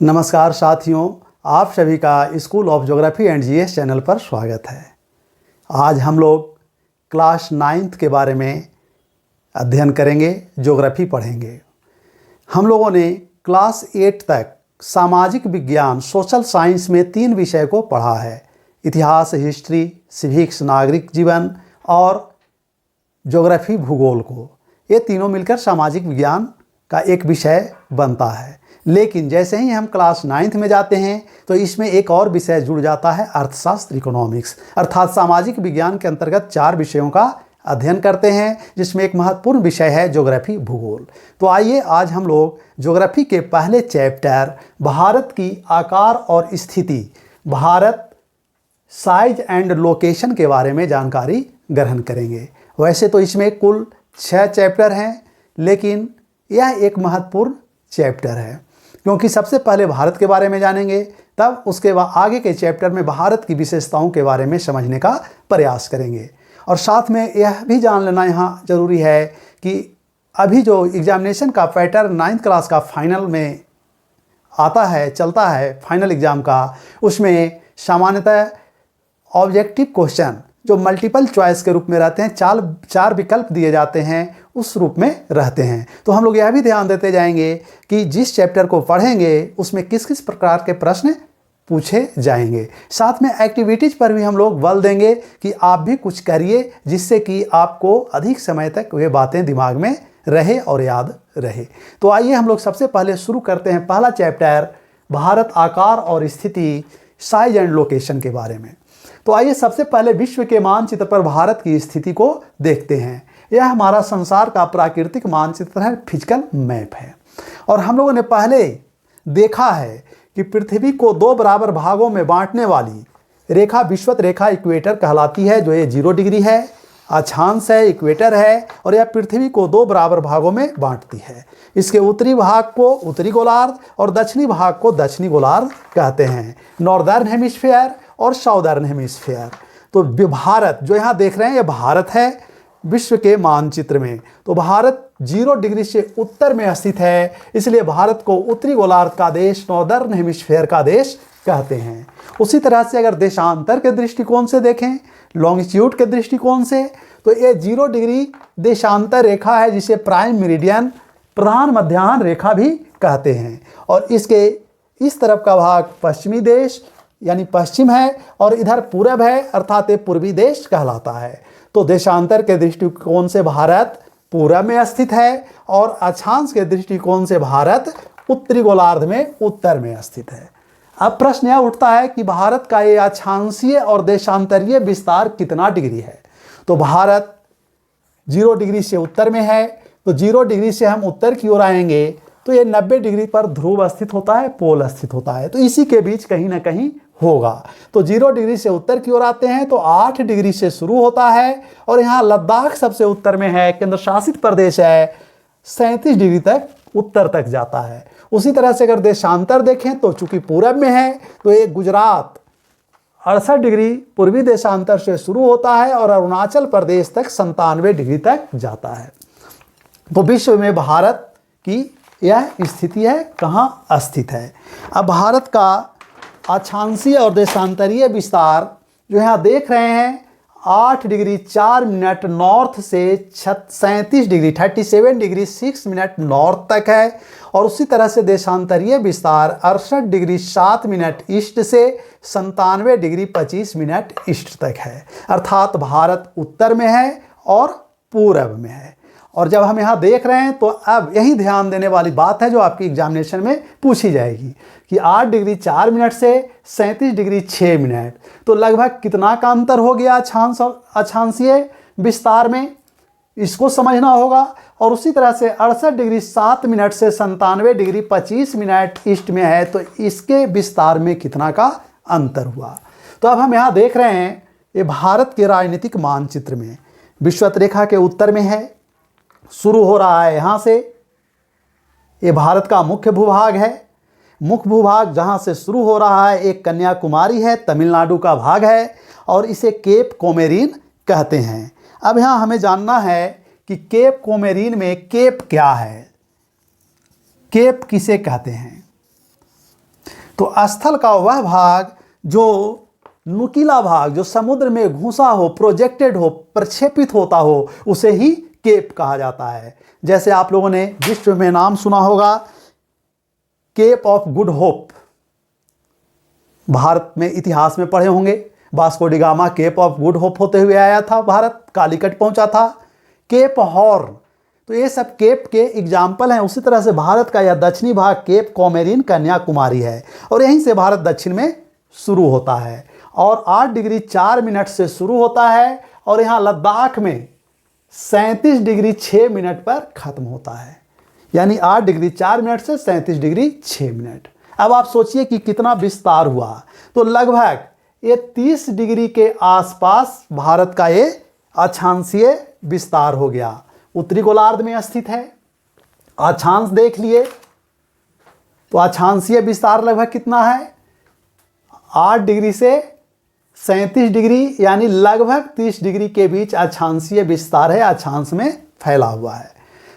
नमस्कार साथियों, आप सभी का school of geography and GS channel पर स्वागत है। आज हम लोग क्लास 9th के बारे में अध्ययन करेंगे, ज्योग्राफी पढ़ेंगे। हम लोगों ने क्लास 8 तक सामाजिक विज्ञान सोशल साइंस में 3 विषय को पढ़ा है: इतिहास, हिस्ट्री, सिविक्स नागरिक जीवन और ज्योग्राफी भूगोल को। ये तीनों मिलकर सामाजिक विज्ञान का एक विषय बनता है। लेकिन जैसे ही हम क्लास 9th में जाते हैं तो इसमें एक और विषय जुड़ जाता है, अर्थशास्त्र, इकोनॉमिक्स। अर्थात सामाजिक विज्ञान के अंतर्गत 4 विषयों का अध्ययन करते हैं, जिसमें एक महत्वपूर्ण विषय है ज्योग्राफी भूगोल। तो आइए आज हम लोग ज्योग्राफी के पहले चैप्टर भारत की आकार और स्थिति, भारत साइज एंड लोकेशन के बारे में जानकारी ग्रहण करेंगे। वैसे तो इसमें कुल 6 चैप्टर हैं, लेकिन यह एक महत्वपूर्ण चैप्टर है क्योंकि सबसे पहले भारत के बारे में जानेंगे, तब उसके बाद आगे के चैप्टर में भारत की विशेषताओं के बारे में समझने का प्रयास करेंगे। और साथ में यह भी जान लेना यहाँ ज़रूरी है कि अभी जो एग्जामिनेशन का पैटर्न 9th क्लास का फाइनल में आता है, चलता है फाइनल एग्ज़ाम का, उसमें सामान्यतः ऑब्जेक्टिव क्वेश्चन जो मल्टीपल चॉइस के रूप में रहते हैं, 4 विकल्प दिए जाते हैं, उस रूप में रहते हैं। तो हम लोग यह भी ध्यान देते जाएंगे कि जिस चैप्टर को पढ़ेंगे उसमें किस किस प्रकार के प्रश्न पूछे जाएंगे। साथ में एक्टिविटीज़ पर भी हम लोग बल देंगे कि आप भी कुछ करिए, जिससे कि आपको अधिक समय तक वे बातें दिमाग में रहे और याद रहे। तो आइए हम लोग सबसे पहले शुरू करते हैं पहला चैप्टर, भारत आकार और स्थिति, साइज एंड लोकेशन के बारे में। तो आइए सबसे पहले विश्व के मानचित्र पर भारत की स्थिति को देखते हैं। यह हमारा संसार का प्राकृतिक मानचित्र है, फिजिकल मैप है। और हम लोगों ने पहले देखा है कि पृथ्वी को 2 बराबर भागों में बांटने वाली रेखा विषुवत रेखा इक्वेटर कहलाती है, जो ये 0 डिग्री है, अक्षांश है, इक्वेटर है, और यह पृथ्वी को 2 बराबर भागों में बांटती है। इसके उत्तरी भाग को उत्तरी गोलार्ध और दक्षिणी भाग को दक्षिणी गोलार्ध कहते हैं, नॉर्दर्न हेमिस्फीयर और साउदर्न हेमिस्फीयर। तो भारत जो यहाँ देख रहे हैं, यह भारत है विश्व के मानचित्र में। तो भारत 0 डिग्री से उत्तर में स्थित है, इसलिए भारत को उत्तरी गोलार्ध का देश, नॉर्दर्न हेमिस्फीयर का देश कहते हैं। उसी तरह से अगर देशांतर के दृष्टिकोण से देखें, लॉन्गिट्यूड के दृष्टिकोण से, तो ये 0 डिग्री देशांतर रेखा है, जिसे प्राइम मेरिडियन, प्रधान मध्याह्न रेखा भी कहते हैं। और इसके इस तरफ का भाग पश्चिमी देश यानी पश्चिम है, और इधर पूरब है, अर्थात ये पूर्वी देश कहलाता है। तो देशांतर के दृष्टिकोण से भारत पूरब में स्थित है, और अक्षांश के दृष्टिकोण से भारत उत्तरी गोलार्ध में उत्तर में स्थित है। अब प्रश्न यह उठता है कि भारत का ये अक्षांशीय और देशांतरीय विस्तार कितना डिग्री है। तो भारत 0 डिग्री से उत्तर में है, तो 0 डिग्री से हम उत्तर की ओर आएंगे तो ये 90 डिग्री पर ध्रुव स्थित होता है, पोल स्थित होता है। तो इसी के बीच कहीं ना कहीं होगा। तो 0 डिग्री से उत्तर की ओर आते हैं तो 8 डिग्री से शुरू होता है, और यहाँ लद्दाख सबसे उत्तर में है, केंद्र शासित प्रदेश है, 37 डिग्री तक उत्तर तक जाता है। उसी तरह से अगर देशांतर देखें तो चूंकि पूरब में है, तो ये गुजरात 68 डिग्री पूर्वी देशांतर से शुरू होता है और अरुणाचल प्रदेश तक 97 डिग्री तक जाता है। तो विश्व में भारत की यह स्थिति है, कहाँ स्थित है। अब भारत का अक्षांशीय और देशांतरीय विस्तार जो यहाँ देख रहे हैं, 8 डिग्री 4 मिनट नॉर्थ से 37 डिग्री 37 डिग्री 6 मिनट नॉर्थ तक है। और उसी तरह से देशांतरीय विस्तार 68 डिग्री 7 मिनट ईस्ट से 97 डिग्री 25 मिनट ईस्ट तक है। अर्थात भारत उत्तर में है और पूरब में है। और जब हम यहाँ देख रहे हैं तो अब यही ध्यान देने वाली बात है जो आपकी एग्जामिनेशन में पूछी जाएगी कि 8 डिग्री 4 मिनट से 37 डिग्री 6 मिनट, तो लगभग कितना का अंतर हो गया अक्षांश और अक्षांशीय विस्तार में, इसको समझना होगा। और उसी तरह से 68 डिग्री 7 मिनट से 97 डिग्री 25 मिनट ईस्ट में है, तो इसके विस्तार में कितना का अंतर हुआ। तो अब हम यहाँ देख रहे हैं, ये भारत के राजनीतिक मानचित्र में विषुवत रेखा के उत्तर में है, शुरू हो रहा है यहाँ से। ये भारत का मुख्य भूभाग है। मुख्य भूभाग जहाँ से शुरू हो रहा है, एक कन्याकुमारी है, तमिलनाडु का भाग है, और इसे केप कोमेरीन कहते हैं। अब यहाँ हमें जानना है कि केप कोमेरीन में केप क्या है, केप किसे कहते हैं। तो स्थल का वह भाग जो नुकीला भाग, जो समुद्र में घुसा हो, प्रोजेक्टेड हो, प्रक्षेपित होता हो, उसे ही केप कहा जाता है। जैसे आप लोगों ने विश्व में नाम सुना होगा Cape of Good Hope, Bharat में इतिहास में पढ़े होंगे। Vasco da Gama Cape of Good Hope होते हुए आया था भारत, कालीकट पहुंचा था। केप हॉर्न, तो ये सब केप के एग्जाम्पल हैं। उसी तरह से भारत का यह दक्षिणी भाग केप कॉमेरिन कन्याकुमारी है और यहीं से भारत दक्षिण में शुरू होता है और 8 डिग्री 4 मिनट से शुरू होता है और यहाँ लद्दाख में 37 डिग्री 6 मिनट पर खत्म होता है। यानी 8 डिग्री 4 मिनट से 37 डिग्री 6 मिनट। अब आप सोचिए कि कितना विस्तार हुआ। तो लगभग ये 30 डिग्री के आसपास भारत का ये अक्षांशीय विस्तार हो गया। उत्तरी गोलार्ध में स्थित है। अक्षांश देख लिए तो अक्षांशीय विस्तार लगभग कितना है, 8 डिग्री से 37 डिग्री, यानी लगभग 30 डिग्री के बीच अक्षांशीय विस्तार है, अक्षांश में फैला हुआ है।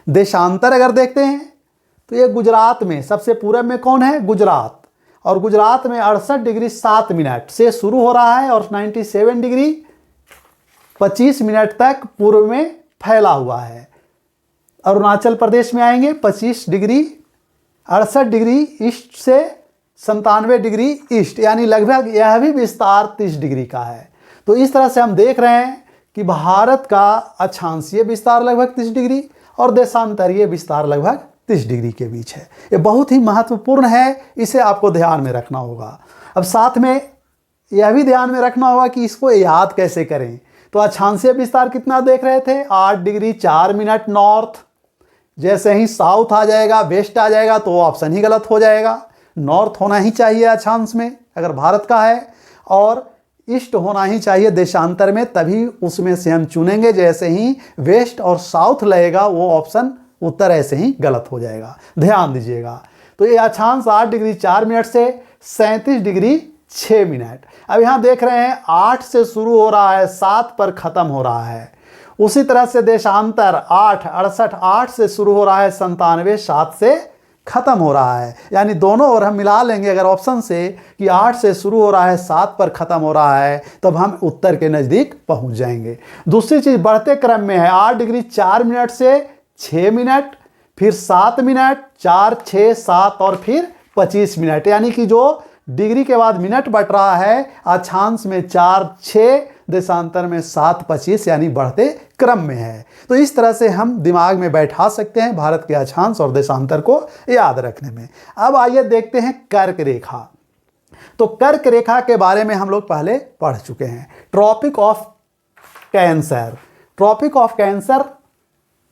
देशांतर अगर देखते हैं तो ये गुजरात में सबसे पूर्व में कौन है, गुजरात, और गुजरात में 68 डिग्री 7 मिनट से शुरू हो रहा है और 97 डिग्री 25 मिनट तक पूर्व में फैला हुआ है। अरुणाचल प्रदेश में आएंगे 25 डिग्री 68 डिग्री ईस्ट से 97 डिग्री ईस्ट, यानी लगभग यह भी विस्तार 30 डिग्री का है। तो इस तरह से हम देख रहे हैं कि भारत का अक्षांशीय विस्तार लगभग 30 डिग्री और देशांतरीय विस्तार लगभग 30 डिग्री के बीच है। ये बहुत ही महत्वपूर्ण है, इसे आपको ध्यान में रखना होगा। अब साथ में यह भी ध्यान में रखना होगा कि इसको याद कैसे करें। तो अक्षांशीय विस्तार कितना देख रहे थे, 8 डिग्री 4 मिनट नॉर्थ। जैसे ही साउथ आ जाएगा, वेस्ट आ जाएगा तो ऑप्शन ही गलत हो जाएगा। नॉर्थ होना ही चाहिए अक्षांश में अगर भारत का है, और ईस्ट होना ही चाहिए देशांतर में, तभी उसमें से हम चुनेंगे। जैसे ही वेस्ट और साउथ लगेगा वो ऑप्शन उत्तर ऐसे ही गलत हो जाएगा, ध्यान दीजिएगा। तो ये अक्षांश 8 डिग्री 4 मिनट से 37 डिग्री 6 मिनट। अब यहाँ देख रहे हैं 8 से शुरू हो रहा है, 7 पर ख़त्म हो रहा है। उसी तरह से देशांतर 8 68 8 से शुरू हो रहा है, 97 7 से ख़त्म हो रहा है। यानी दोनों ओर हम मिला लेंगे अगर ऑप्शन से कि 8 से शुरू हो रहा है 7 पर ख़त्म हो रहा है, तब हम उत्तर के नज़दीक पहुंच जाएंगे। दूसरी चीज़ बढ़ते क्रम में है, 8 डिग्री 4 मिनट से 6 मिनट, फिर 7 मिनट, 4 6 7 और फिर 25 मिनट। यानी कि जो डिग्री के बाद मिनट बढ़ रहा है, अक्षांश में 4 6, देशांतर में 7 25, यानी बढ़ते क्रम में है। तो इस तरह से हम दिमाग में बैठा सकते हैं भारत के अक्षांश और देशांतर को याद रखने में। अब आइए देखते हैं कर्क रेखा। तो कर्क रेखा के बारे में हम लोग पहले पढ़ चुके हैं। Tropic of Cancer, Tropic of Cancer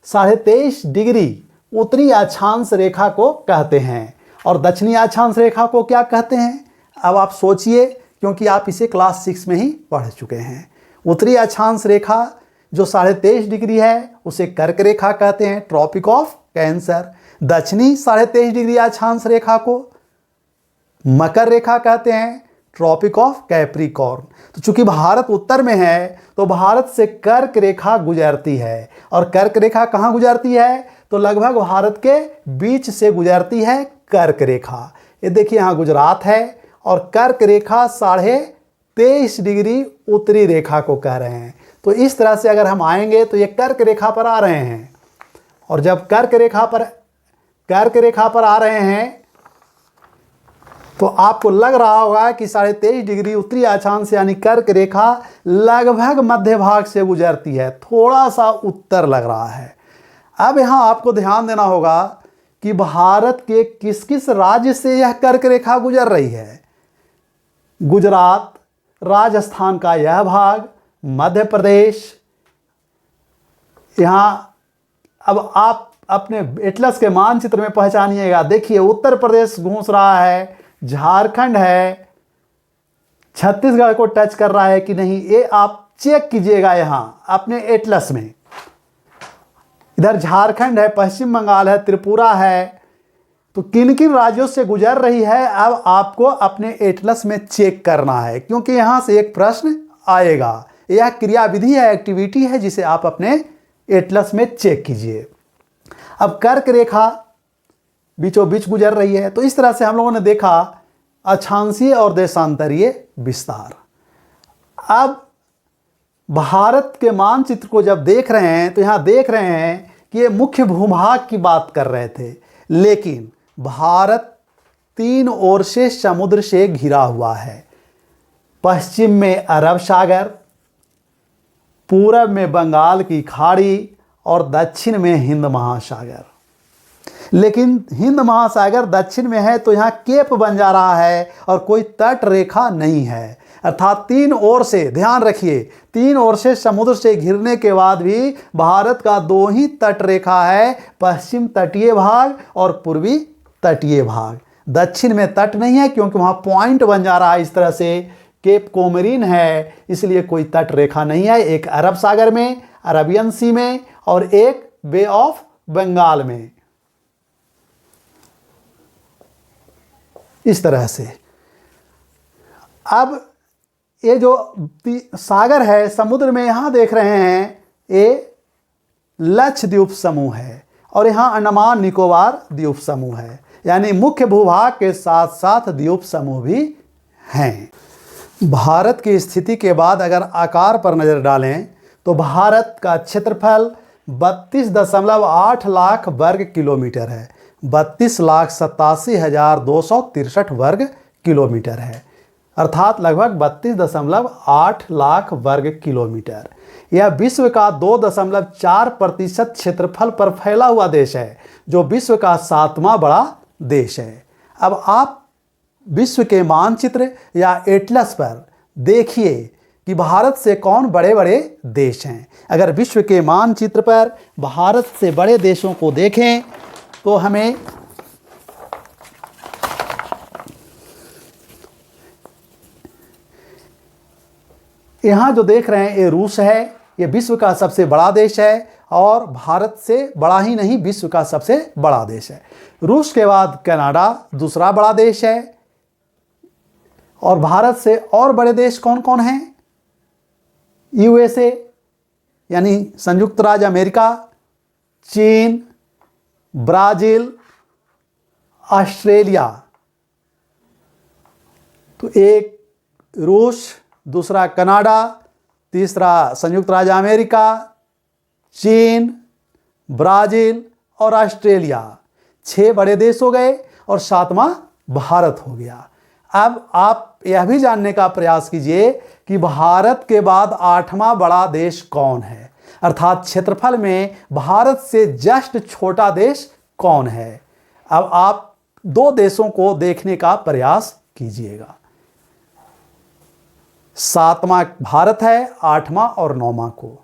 23.5 degree उत्तरी अक्षांश रेखा को कहते हैं और दक्षिणी अक्षांश रेखा को क्या कहते हैं। अब आप सोचिए, क्योंकि आप इसे क्लास 6 में ही पढ़ चुके हैं। उत्तरी अक्षांश रेखा जो 23.5 डिग्री है उसे कर्क रेखा कहते हैं, ट्रॉपिक ऑफ कैंसर। दक्षिणी 23.5 डिग्री अक्षांश रेखा को मकर रेखा कहते हैं, ट्रॉपिक ऑफ कैप्रिकॉर्न। तो चूंकि भारत उत्तर में है तो भारत से कर्क रेखा गुजरती है, और कर्क रेखा कहाँ गुजरती है, तो लगभग भारत के बीच से गुजरती है कर्क रेखा। ये देखिए यहाँ गुजरात है और कर्क रेखा 23.5 डिग्री उत्तरी रेखा को कह रहे हैं। तो इस तरह से अगर हम आएंगे तो ये कर्क रेखा पर आ रहे हैं, और जब कर्क रेखा पर आ रहे हैं तो आपको लग रहा होगा कि 23.5 डिग्री उत्तरी अक्षांश यानी कर्क रेखा लगभग मध्य भाग से गुजरती है, थोड़ा सा उत्तर लग रहा है। अब यहाँ आपको ध्यान देना होगा कि भारत के किस किस राज्य से यह कर्क रेखा गुजर रही है। गुजरात, राजस्थान का यह भाग, मध्य प्रदेश। यहाँ अब आप अपने एटलस के मानचित्र में पहचानिएगा। देखिए उत्तर प्रदेश घुस रहा है, झारखंड है, छत्तीसगढ़ को टच कर रहा है कि नहीं, ये आप चेक कीजिएगा यहाँ अपने एटलस में। इधर झारखंड है, पश्चिम बंगाल है, त्रिपुरा है। तो किन किन राज्यों से गुजर रही है अब आपको अपने एटलस में चेक करना है, क्योंकि यहाँ से एक प्रश्न आएगा। यह क्रियाविधि है, एक्टिविटी है, जिसे आप अपने एटलस में चेक कीजिए। अब कर्क रेखा बीचों बीच गुजर रही है। तो इस तरह से हम लोगों ने देखा अक्षांशीय और देशांतरीय विस्तार। अब भारत के मानचित्र को जब देख रहे हैं तो यहाँ देख रहे हैं कि ये मुख्य भूभाग की बात कर रहे थे, लेकिन भारत 3 ओर से समुद्र से घिरा हुआ है। पश्चिम में अरब सागर, पूरब में बंगाल की खाड़ी और दक्षिण में हिंद महासागर। लेकिन हिंद महासागर दक्षिण में है तो यहाँ केप बन जा रहा है और कोई तट रेखा नहीं है। अर्थात 3 ओर से, ध्यान रखिए, 3 ओर से समुद्र से घिरने के बाद भी भारत का 2 ही तट रेखा है, पश्चिम तटीय भाग और पूर्वी तटीय भाग। दक्षिण में तट नहीं है क्योंकि वहाँ पॉइंट बन जा रहा है इस तरह से, केप कोमरीन है, इसलिए कोई तट रेखा नहीं है। एक अरब सागर में, अरबियन सी में, और एक बे ऑफ बंगाल में, इस तरह से। अब ये जो सागर है, समुद्र में यहाँ देख रहे हैं, ये लक्षद्वीप समूह है और यहाँ अंडमान निकोबार द्वीप समूह है, यानी मुख्य भूभाग के साथ साथ द्वीप समूह भी हैं। भारत की स्थिति के बाद अगर आकार पर नज़र डालें तो भारत का क्षेत्रफल 32.8 लाख वर्ग किलोमीटर है। 32,87,263 वर्ग किलोमीटर है, अर्थात लगभग 32.8 लाख वर्ग किलोमीटर। यह विश्व का 2.4% क्षेत्रफल पर फैला हुआ देश है, जो विश्व का 7वां बड़ा देश है। अब आप विश्व के मानचित्र या एटलस पर देखिए कि भारत से कौन बड़े बड़े देश हैं। अगर विश्व के मानचित्र पर भारत से बड़े देशों को देखें तो हमें यहाँ जो देख रहे हैं ये रूस है, ये विश्व का सबसे बड़ा देश है और भारत से बड़ा ही नहीं, विश्व का सबसे बड़ा देश है। रूस के बाद कनाडा दूसरा बड़ा देश है। और भारत से और बड़े देश कौन कौन हैं? यूएसए यानी संयुक्त राज्य अमेरिका, चीन, ब्राज़ील, ऑस्ट्रेलिया। तो एक रूस, दूसरा कनाडा, तीसरा संयुक्त राज्य अमेरिका, चीन, ब्राज़ील और ऑस्ट्रेलिया। 6 बड़े देश हो गए और 7वां भारत हो गया। अब आप यह भी जानने का प्रयास कीजिए कि भारत के बाद 8वां बड़ा देश कौन है, अर्थात क्षेत्रफल में भारत से जस्ट छोटा देश कौन है। अब आप 2 देशों को देखने का प्रयास कीजिएगा। 7वां भारत है, 8वां और 9वां को।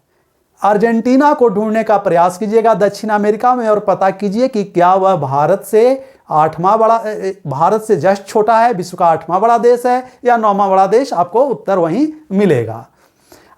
अर्जेंटीना को ढूंढने का प्रयास कीजिएगा दक्षिण अमेरिका में और पता कीजिए कि क्या वह भारत से जस्ट छोटा है, विश्व का 8वां बड़ा देश है या 9वां बड़ा देश। आपको उत्तर वहीं मिलेगा।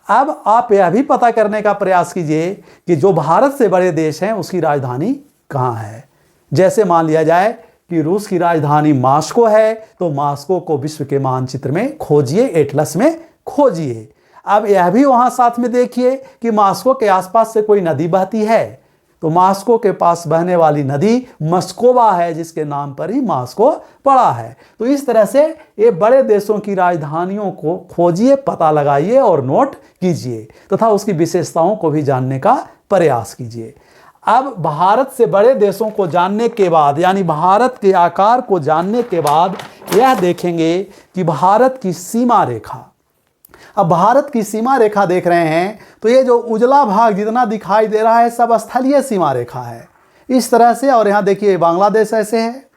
अब आप यह भी पता करने का प्रयास कीजिए कि जो भारत से बड़े देश हैं उसकी राजधानी कहाँ है। जैसे मान लिया जाए कि रूस की राजधानी मास्को है, तो मास्को को विश्व के मानचित्र में खोजिए, एटलस में खोजिए। अब यह भी वहाँ साथ में देखिए कि मास्को के आसपास से कोई नदी बहती है, तो मास्को के पास बहने वाली नदी मस्कोवा है, जिसके नाम पर ही मास्को पड़ा है। तो इस तरह से ये बड़े देशों की राजधानियों को खोजिए, पता लगाइए और नोट कीजिए तथा उसकी विशेषताओं को भी जानने का प्रयास कीजिए। अब भारत से बड़े देशों को जानने के बाद, यानी भारत के आकार को जानने के बाद, यह देखेंगे कि भारत की सीमा रेखा। अब भारत की सीमा रेखा देख रहे हैं तो ये जो उजला भाग जितना दिखाई दे रहा है सब स्थलीय सीमा रेखा है, इस तरह से। और यहाँ देखिए बांग्लादेश ऐसे है,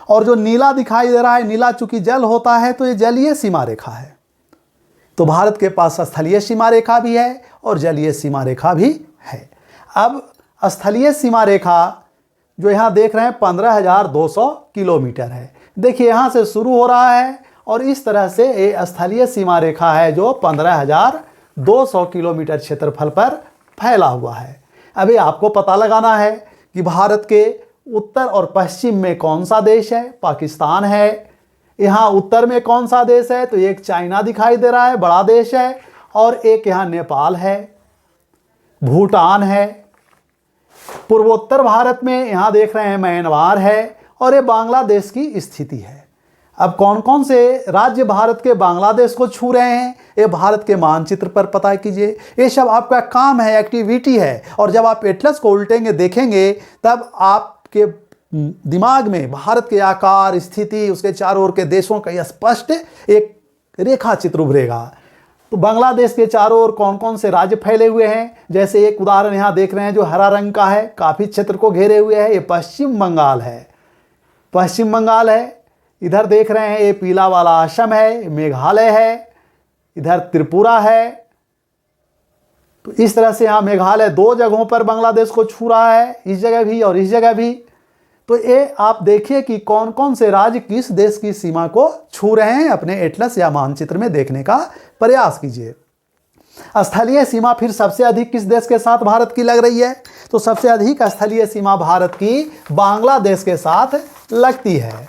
और जो नीला दिखाई दे रहा है, नीला चूंकि जल होता है तो ये जलीय सीमा रेखा है। तो भारत के पास स्थलीय सीमा रेखा भी है और जलीय सीमा रेखा भी है। अब स्थलीय सीमा रेखा जो यहाँ देख रहे हैं 15,200 किलोमीटर है। देखिए यहाँ से शुरू हो रहा है और इस तरह से ये स्थलीय सीमा रेखा है जो 15,200 किलोमीटर क्षेत्रफल पर फैला हुआ है। अभी आपको पता लगाना है कि भारत के उत्तर और पश्चिम में कौन सा देश है। पाकिस्तान है। यहाँ उत्तर में कौन सा देश है, तो एक चाइना दिखाई दे रहा है, बड़ा देश है, और एक यहाँ नेपाल है, भूटान है। पूर्वोत्तर भारत में यहाँ देख रहे हैं म्यांमार है, और ये बांग्लादेश की स्थिति है। अब कौन कौन से राज्य भारत के बांग्लादेश को छू रहे हैं, ये भारत के मानचित्र पर पता कीजिए। ये सब आपका काम है, एक्टिविटी है। और जब आप एटलस को उल्टेंगे देखेंगे तब आपके दिमाग में भारत के आकार, स्थिति, उसके चारों ओर के देशों का स्पष्ट एक रेखा चित्र उभरेगा। तो बांग्लादेश के चारों ओर कौन कौन से राज्य फैले हुए हैं, जैसे एक उदाहरण यहाँ देख रहे हैं जो हरा रंग का है, काफ़ी क्षेत्र को घेरे हुए है, ये पश्चिम बंगाल है। पश्चिम बंगाल है। इधर देख रहे हैं ये पीला वाला असम है, मेघालय है, इधर त्रिपुरा है। तो इस तरह से यहाँ मेघालय 2 जगहों पर बांग्लादेश को छू रहा है, इस जगह भी और इस जगह भी। तो ये आप देखिए कि कौन कौन से राज्य किस देश की सीमा को छू रहे हैं, अपने एटलस या मानचित्र में देखने का प्रयास कीजिए। स्थलीय सीमा फिर सबसे अधिक किस देश के साथ भारत की लग रही है, तो सबसे अधिक स्थलीय सीमा भारत की बांग्लादेश के साथ लगती है।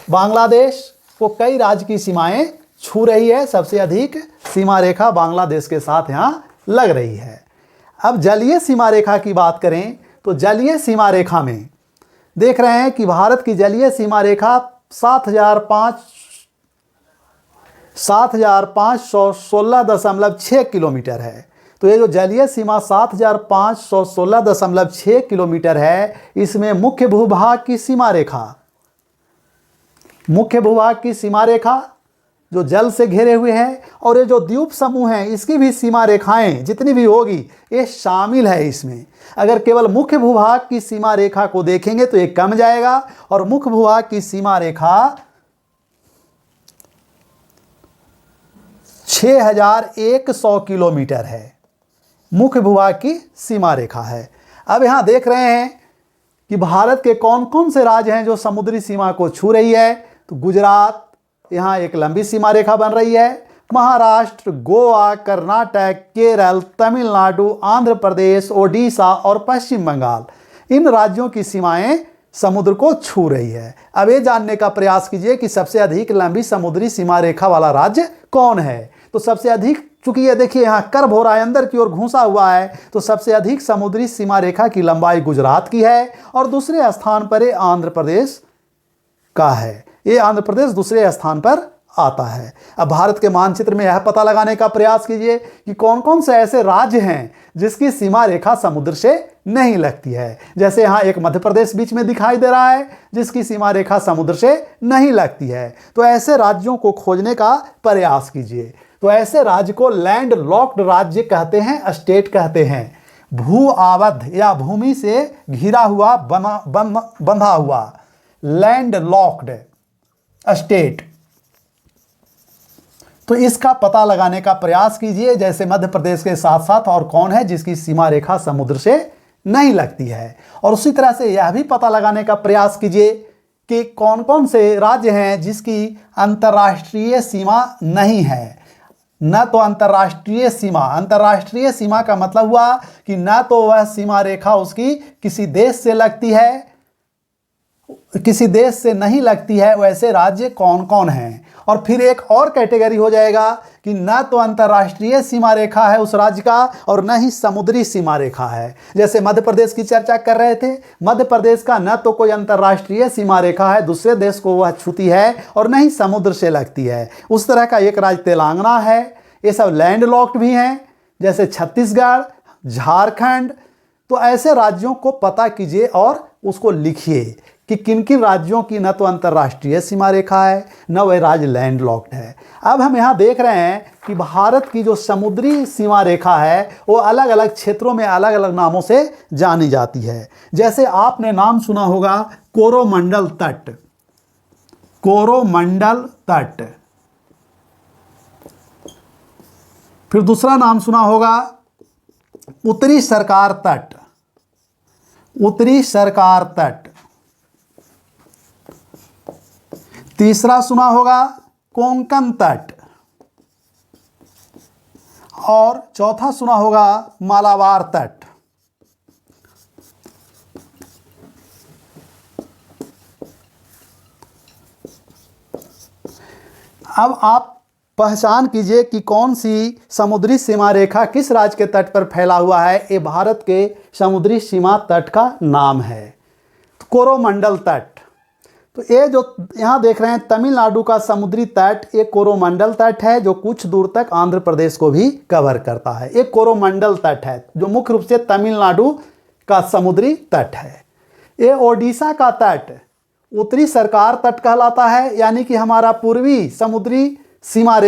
बांग्लादेश को कई राज्य की सीमाएं छू रही है, सबसे अधिक सीमा रेखा बांग्लादेश के साथ यहाँ लग रही है। अब जलीय सीमा रेखा की बात करें तो जलीय सीमा रेखा में देख रहे हैं कि भारत की जलीय सीमा रेखा 7,516.6 किलोमीटर है। तो ये जो जलीय सीमा 7,516.6 किलोमीटर है, इसमें मुख्य भूभाग की सीमा रेखा जो जल से घेरे हुए हैं, और ये जो द्वीप समूह हैं इसकी भी सीमा रेखाएं जितनी भी होगी ये शामिल है इसमें। अगर केवल मुख्य भूभाग की सीमा रेखा को देखेंगे तो ये कम जाएगा, और मुख्य भूभाग की सीमा रेखा 6,100 किलोमीटर है, मुख्य भूभाग की सीमा रेखा है। अब यहाँ देख रहे हैं कि भारत के कौन कौन से राज्य हैं जो समुद्री सीमा को छू रही है। तो गुजरात, यहाँ एक लंबी सीमा रेखा बन रही है। महाराष्ट्र, गोवा, कर्नाटक, केरल, तमिलनाडु, आंध्र प्रदेश, ओडिशा और पश्चिम बंगाल, इन राज्यों की सीमाएं समुद्र को छू रही है। अब ये जानने का प्रयास कीजिए कि सबसे अधिक लंबी समुद्री सीमा रेखा वाला राज्य कौन है। तो सबसे अधिक, चूंकि ये देखिए यहाँ कर्व हो रहा है, अंदर की ओर घुसा हुआ है, तो सबसे अधिक समुद्री सीमा रेखा की लंबाई गुजरात की है, और दूसरे स्थान पर ये आंध्र प्रदेश का है। ये आंध्र प्रदेश दूसरे स्थान पर आता है। अब भारत के मानचित्र में यह पता लगाने का प्रयास कीजिए कि कौन कौन से ऐसे राज्य हैं जिसकी सीमा रेखा समुद्र से नहीं लगती है। जैसे यहाँ एक मध्य प्रदेश बीच में दिखाई दे रहा है जिसकी सीमा रेखा समुद्र से नहीं लगती है। तो ऐसे राज्यों को खोजने का प्रयास कीजिए। तो ऐसे राज्य को लैंड लॉक्ड राज्य कहते हैं, स्टेट कहते हैं। भू आबद्ध या भूमि से घिरा हुआ, बंधा हुआ, लैंड लॉक्ड स्टेट। तो इसका पता लगाने का प्रयास कीजिए, जैसे मध्य प्रदेश के साथ साथ और कौन है जिसकी सीमा रेखा समुद्र से नहीं लगती है। और उसी तरह से यह भी पता लगाने का प्रयास कीजिए कि कौन कौन से राज्य हैं जिसकी अंतर्राष्ट्रीय सीमा नहीं है। न तो अंतर्राष्ट्रीय सीमा का मतलब हुआ कि न तो वह सीमा रेखा उसकी किसी देश से लगती है, किसी देश से नहीं लगती है, वैसे राज्य कौन कौन हैं। और फिर एक और कैटेगरी हो जाएगा कि न तो अंतर्राष्ट्रीय सीमा रेखा है उस राज्य का और न ही समुद्री सीमा रेखा है। जैसे मध्य प्रदेश की चर्चा कर रहे थे, मध्य प्रदेश का न तो कोई अंतर्राष्ट्रीय सीमा रेखा है, दूसरे देश को वह छूती है, और न ही समुद्र से लगती है। उस तरह का एक राज्य तेलंगाना है। ये सब लैंड लॉक्ड भी हैं, जैसे छत्तीसगढ़, झारखंड। तो ऐसे राज्यों को पता कीजिए और उसको लिखिए कि किन किन राज्यों की न तो अंतर्राष्ट्रीय सीमा रेखा है, न वह राज्य लैंड लॉक्ड है। अब हम यहाँ देख रहे हैं कि भारत की जो समुद्री सीमा रेखा है वो अलग अलग क्षेत्रों में अलग अलग नामों से जानी जाती है। जैसे आपने नाम सुना होगा कोरोमंडल तट, कोरोमंडल तट। फिर दूसरा नाम सुना होगा उत्तरी सरकार तट, उत्तरी सरकार तट। तीसरा सुना होगा कोंकण तट, और चौथा सुना होगा मालाबार तट। अब आप पहचान कीजिए कि कौन सी समुद्री सीमा रेखा किस राज्य के तट पर फैला हुआ है। ये भारत के समुद्री सीमा तट का नाम है। कोरोमंडल तट, तो ये जो यहाँ देख रहे हैं तमिलनाडु का समुद्री तट एक कोरोमंडल तट है जो कुछ दूर तक आंध्र प्रदेश को भी कवर करता है। एक कोरोमंडल तट है जो मुख्य रूप से तमिलनाडु का समुद्री तट है। ये ओडिशा का तट उत्तरी सरकार तट कहलाता है, यानी कि हमारा पूर्वी समुद्री सीमा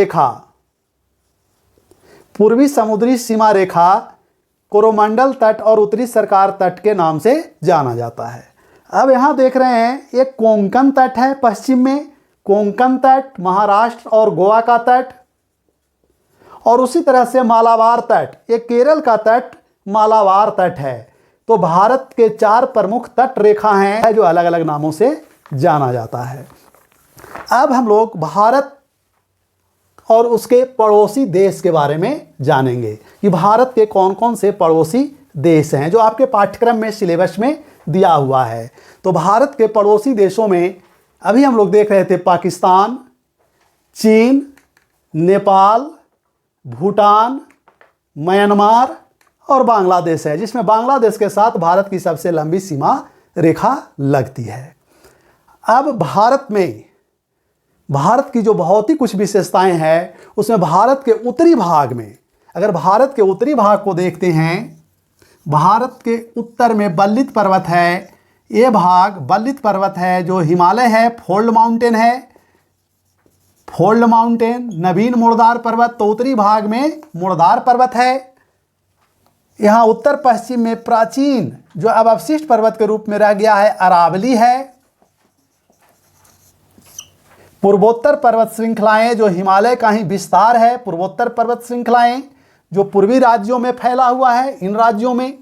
रेखा कोरोमंडल तट और उत्तरी सरकार तट के नाम से जाना जाता है। अब यहाँ देख रहे हैं एक कोंकण तट है पश्चिम में, कोंकण तट महाराष्ट्र और गोवा का तट, और उसी तरह से मालाबार तट एक केरल का तट मालाबार तट है। तो भारत के 4 प्रमुख तट रेखा हैं जो अलग अलग नामों से जाना जाता है। अब हम लोग भारत और उसके पड़ोसी देश के बारे में जानेंगे कि भारत के कौन कौन से पड़ोसी देश हैं जो आपके पाठ्यक्रम में सिलेबस में दिया हुआ है। तो भारत के पड़ोसी देशों में अभी हम लोग देख रहे थे पाकिस्तान, चीन, नेपाल, भूटान, म्यांमार और बांग्लादेश है, जिसमें बांग्लादेश के साथ भारत की सबसे लंबी सीमा रेखा लगती है। अब भारत की जो बहुत ही कुछ विशेषताएं हैं उसमें भारत के उत्तरी भाग में, अगर भारत के उत्तरी भाग को देखते हैं, भारत के उत्तर में बल्लित पर्वत है। ये भाग बल्लित पर्वत है जो हिमालय है, फोल्ड माउंटेन, नवीन मुर्दार पर्वत, तो उत्तरी भाग में मुर्दार पर्वत है। यहाँ उत्तर पश्चिम में प्राचीन जो अब अवशिष्ट पर्वत के रूप में रह गया है अरावली है। पूर्वोत्तर पर्वत श्रृंखलाएं जो हिमालय का ही विस्तार है, पूर्वोत्तर पर्वत श्रृंखलाएं जो पूर्वी राज्यों में फैला हुआ है, इन राज्यों में।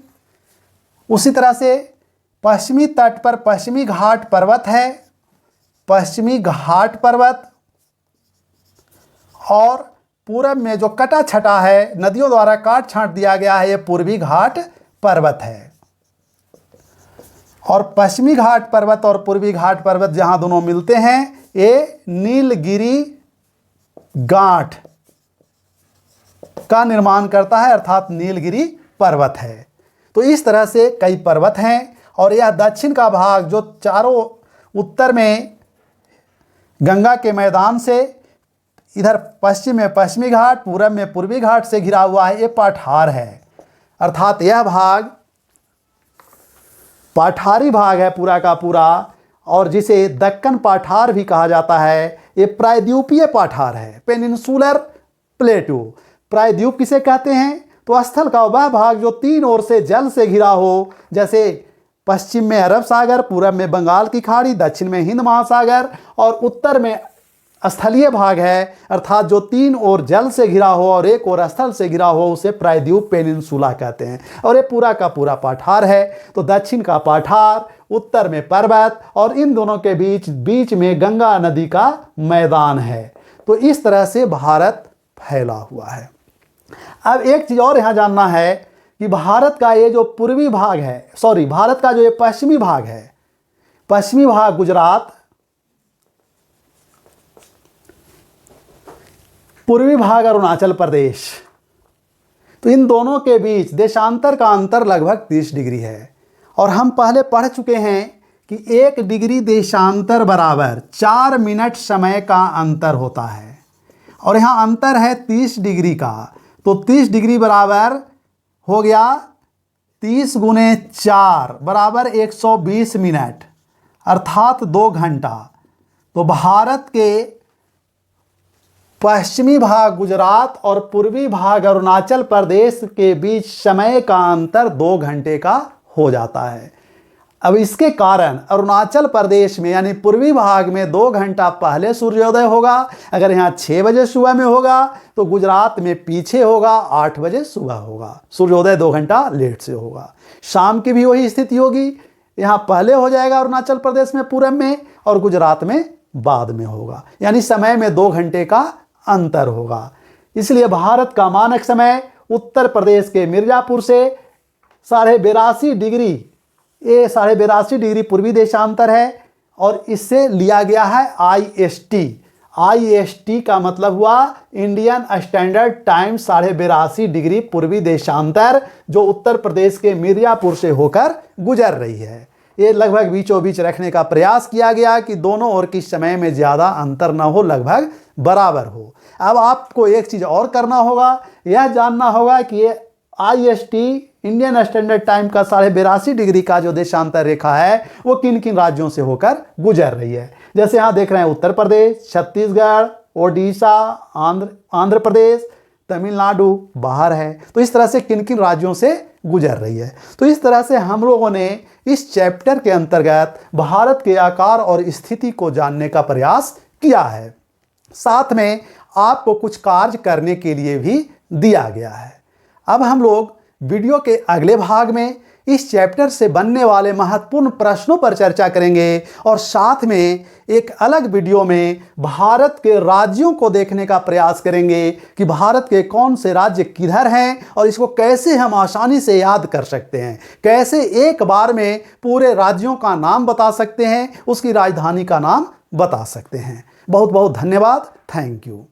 उसी तरह से पश्चिमी तट पर पश्चिमी घाट पर्वत है, पश्चिमी घाट पर्वत, और पूरब में जो कटा छटा है, नदियों द्वारा काट छांट दिया गया है, ये पूर्वी घाट पर्वत है। और पश्चिमी घाट पर्वत और पूर्वी घाट पर्वत जहां दोनों मिलते हैं, ये नीलगिरी गांठ का निर्माण करता है, अर्थात नीलगिरी पर्वत है। तो इस तरह से कई पर्वत हैं। और यह दक्षिण का भाग जो चारों उत्तर में गंगा के मैदान से, इधर पश्चिम में पश्चिमी घाट, पूरब में पूर्वी घाट से घिरा हुआ है, ये पठार है, अर्थात यह भाग पठारी भाग है पूरा का पूरा, और जिसे दक्कन पठार भी कहा जाता है। ये प्रायद्वीपीय पठार है, पेनिनसुलर प्लेटू। प्रायद्वीप किसे कहते हैं? तो स्थल का वह भाग जो 3 ओर से जल से घिरा हो, जैसे पश्चिम में अरब सागर, पूरब में बंगाल की खाड़ी, दक्षिण में हिंद महासागर, और उत्तर में स्थलीय भाग है, अर्थात जो 3 ओर जल से घिरा हो और 1 ओर स्थल से घिरा हो, उसे प्रायद्वीप पेनिनसुला कहते हैं। और ये पूरा का पूरा पठार है। तो दक्षिण का पठार, उत्तर में पर्वत, और इन दोनों के बीच में गंगा नदी का मैदान है। तो इस तरह से भारत फैला हुआ है। अब एक चीज़ और यहाँ जानना है कि भारत का ये जो पूर्वी भाग है, भारत का जो ये पश्चिमी भाग है, पश्चिमी भाग गुजरात, पूर्वी भाग अरुणाचल प्रदेश, तो इन दोनों के बीच देशांतर का अंतर लगभग 30 डिग्री है। और हम पहले पढ़ चुके हैं कि 1 डिग्री देशांतर बराबर 4 मिनट समय का अंतर होता है, और यहाँ अंतर है 30 डिग्री का। तो 30 डिग्री बराबर हो गया 30 गुने 4 बराबर 120 मिनट, अर्थात 2 घंटा। तो भारत के पश्चिमी भाग गुजरात और पूर्वी भाग अरुणाचल प्रदेश के बीच समय का अंतर 2 घंटे का हो जाता है। अब इसके कारण अरुणाचल प्रदेश में यानी पूर्वी भाग में 2 घंटा पहले सूर्योदय होगा। अगर यहाँ 6 बजे सुबह में होगा तो गुजरात में पीछे होगा, 8 बजे सुबह होगा। सूर्योदय 2 घंटा लेट से होगा। शाम की भी वही स्थिति होगी, यहाँ पहले हो जाएगा अरुणाचल प्रदेश में पूरब में, और गुजरात में बाद में होगा। यानी समय में 2 घंटे का अंतर होगा। इसलिए भारत का मानक समय उत्तर प्रदेश के मिर्जापुर से 82.5 डिग्री, ये 82.5 डिग्री पूर्वी देशांतर है, और इससे लिया गया है IST। IST का मतलब हुआ इंडियन स्टैंडर्ड टाइम 82.5 डिग्री पूर्वी देशांतर, जो उत्तर प्रदेश के मिर्जापुर से होकर गुजर रही है। ये लगभग बीचों बीच रखने का प्रयास किया गया कि दोनों ओर की समय में ज़्यादा अंतर न हो, लगभग बराबर हो। अब आपको एक चीज़ और करना होगा, यह जानना होगा कि ये IST इंडियन स्टैंडर्ड टाइम का 82.5 डिग्री का जो देशांतर रेखा है वो किन किन राज्यों से होकर गुजर रही है। जैसे यहाँ देख रहे हैं उत्तर प्रदेश, छत्तीसगढ़, ओडिशा, आंध्र प्रदेश, तमिलनाडु बाहर है। तो इस तरह से किन किन राज्यों से गुजर रही है। तो इस तरह से हम लोगों ने इस चैप्टर के अंतर्गत भारत के आकार और स्थिति को जानने का प्रयास किया है। साथ में आपको कुछ कार्य करने के लिए भी दिया गया है। अब हम लोग वीडियो के अगले भाग में इस चैप्टर से बनने वाले महत्वपूर्ण प्रश्नों पर चर्चा करेंगे और साथ में एक अलग वीडियो में भारत के राज्यों को देखने का प्रयास करेंगे कि भारत के कौन से राज्य किधर हैं और इसको कैसे हम आसानी से याद कर सकते हैं, कैसे एक बार में पूरे राज्यों का नाम बता सकते हैं, उसकी राजधानी का नाम बता सकते हैं। बहुत बहुत धन्यवाद। Thank you.